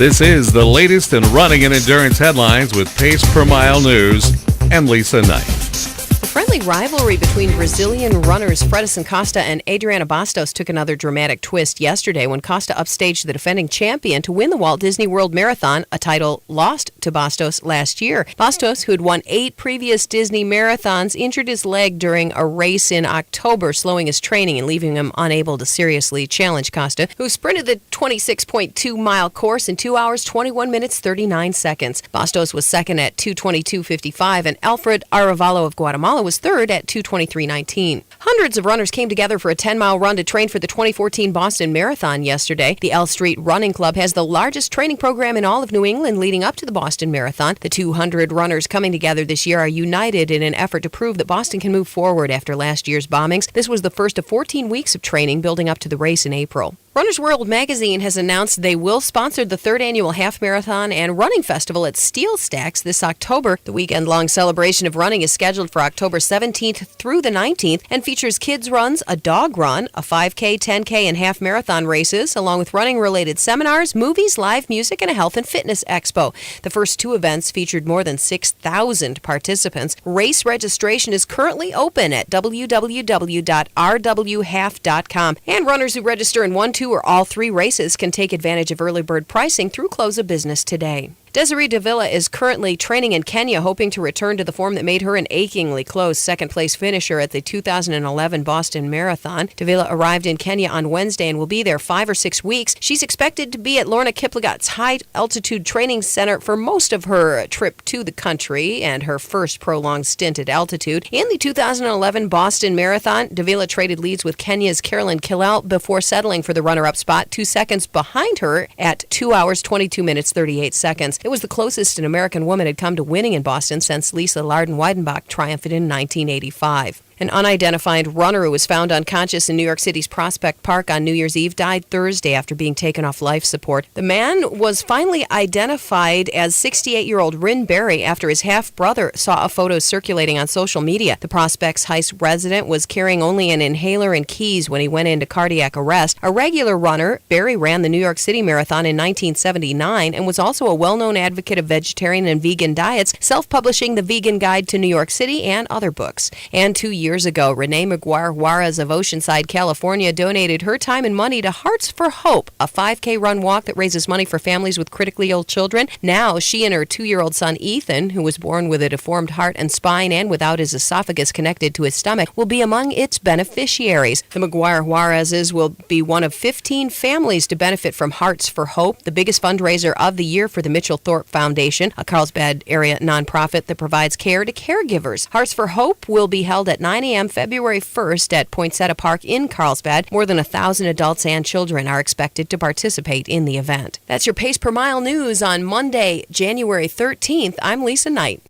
This is the latest in running and endurance headlines with Pace Per Mile News and Lisa Knight. The friendly rivalry between Brazilian runners Fredison Costa and Adriana Bastos took another dramatic twist yesterday when Costa upstaged the defending champion to win the Walt Disney World Marathon, a title lost to Bastos last year. Bastos, who had won 8 previous Disney marathons, injured his leg during a race in October, slowing his training and leaving him unable to seriously challenge Costa, who sprinted the 26.2-mile course in 2 hours, 21 minutes, 39 seconds. Bastos was second at 2:22.55, and Alfred Arevalo of Guatemala was third at 2:23.19. Hundreds of runners came together for a 10-mile run to train for the 2014 Boston Marathon yesterday. The L Street Running Club has the largest training program in all of New England leading up to the Boston Marathon. The 200 runners coming together this year are united in an effort to prove that Boston can move forward after last year's bombings. This was the first of 14 weeks of training building up to the race in April. Runner's World magazine has announced they will sponsor the 3rd annual half marathon and running festival at Steel Stacks this October. The weekend-long celebration of running is scheduled for October 17th through the 19th and features kids runs, a dog run, a 5K, 10K, and half marathon races, along with running-related seminars, movies, live music, and a health and fitness expo. The first 2 events featured more than 6,000 participants. Race registration is currently open at www.rwhalf.com, and runners who register in 1, 2, or all 3 races can take advantage of early bird pricing through close of business today. Desiree Davila is currently training in Kenya, hoping to return to the form that made her an achingly close second-place finisher at the 2011 Boston Marathon. Davila arrived in Kenya on Wednesday and will be there 5 or 6 weeks. She's expected to be at Lorna Kiplagat's high-altitude training center for most of her trip to the country and her first prolonged stint at altitude. In the 2011 Boston Marathon, Davila traded leads with Kenya's Carolyn Kilel before settling for the runner-up spot 2 seconds behind her at 2 hours, 22 minutes, 38 seconds. It was the closest an American woman had come to winning in Boston since Lisa Larden-Weidenbach triumphed in 1985. An unidentified runner who was found unconscious in New York City's Prospect Park on New Year's Eve died Thursday after being taken off life support. The man was finally identified as 68-year-old Rin Berry after his half-brother saw a photo circulating on social media. The Prospects Heights resident was carrying only an inhaler and keys when he went into cardiac arrest. A regular runner, Berry ran the New York City Marathon in 1979 and was also a well-known advocate of vegetarian and vegan diets, self-publishing The Vegan Guide to New York City and other books. And 2 years ago, Renee McGuire Juarez of Oceanside, California, donated her time and money to Hearts for Hope, a 5K run walk that raises money for families with critically ill children. Now, she and her 2-year-old son, Ethan, who was born with a deformed heart and spine and without his esophagus connected to his stomach, will be among its beneficiaries. The McGuire Juarezes will be one of 15 families to benefit from Hearts for Hope, the biggest fundraiser of the year for the Mitchell Thorpe Foundation, a Carlsbad area nonprofit that provides care to caregivers. Hearts for Hope will be held at 9 a.m. February 1st at Poinsettia Park in Carlsbad. More than 1,000 adults and children are expected to participate in the event. That's your Pace Per Mile News on Monday, January 13th. I'm Lisa Knight.